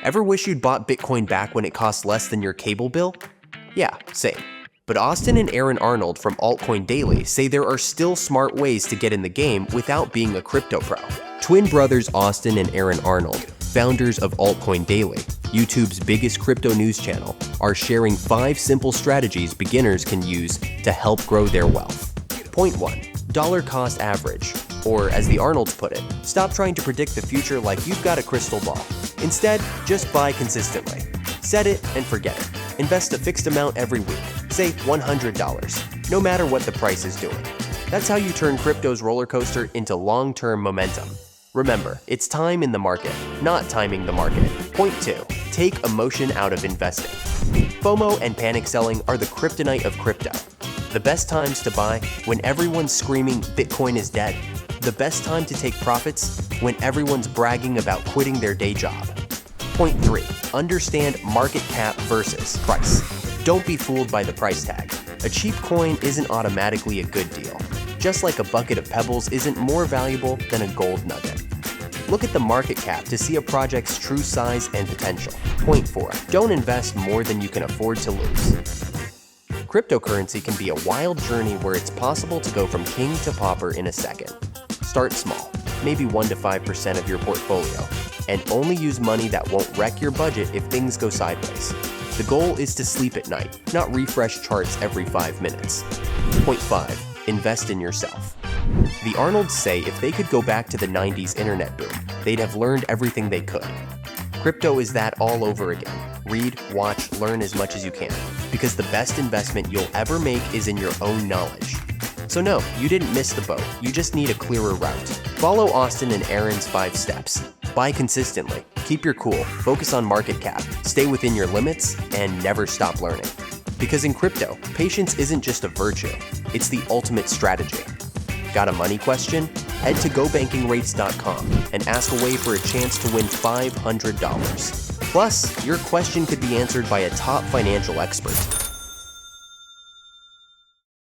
Ever wish you'd bought Bitcoin back when it cost less than your cable bill? Yeah, same. But Austin and Aaron Arnold from Altcoin Daily say there are still smart ways to get in the game without being a crypto pro. Twin brothers Austin and Aaron Arnold, founders of Altcoin Daily, YouTube's biggest crypto news channel, are sharing 5 simple strategies beginners can use to help grow their wealth. Point 1. Dollar cost average. Or as the Arnolds put it, stop trying to predict the future like you've got a crystal ball. Instead, just buy consistently. Set it and forget it. Invest a fixed amount every week, say $100, no matter what the price is doing. That's how you turn crypto's roller coaster into long-term momentum. Remember, it's time in the market, not timing the market. Point 2. Take emotion out of investing. FOMO and panic selling are the kryptonite of crypto. The best times to buy when everyone's screaming Bitcoin is dead. The best time to take profits when everyone's bragging about quitting their day job. Point 3. Understand market cap versus price. Don't be fooled by the price tag. A cheap coin isn't automatically a good deal. Just like a bucket of pebbles isn't more valuable than a gold nugget. Look at the market cap to see a project's true size and potential. Point 4. Don't invest more than you can afford to lose. Cryptocurrency can be a wild journey where it's possible to go from king to pauper in a second. Start small, maybe 1 to 5% of your portfolio, and only use money that won't wreck your budget if things go sideways. The goal is to sleep at night, not refresh charts every 5 minutes. Point 5. Invest in yourself. The Arnolds say if they could go back to the 90s internet boom, they'd have learned everything they could. Crypto is that all over again. Read, watch, learn as much as you can, because the best investment you'll ever make is in your own knowledge. So no, you didn't miss the boat, you just need a clearer route. Follow Austin and Aaron's 5 steps. Buy consistently, keep your cool, focus on market cap, stay within your limits, and never stop learning. Because in crypto, patience isn't just a virtue, it's the ultimate strategy. Got a money question? Head to GoBankingRates.com and ask away for a chance to win $500. Plus, your question could be answered by a top financial expert.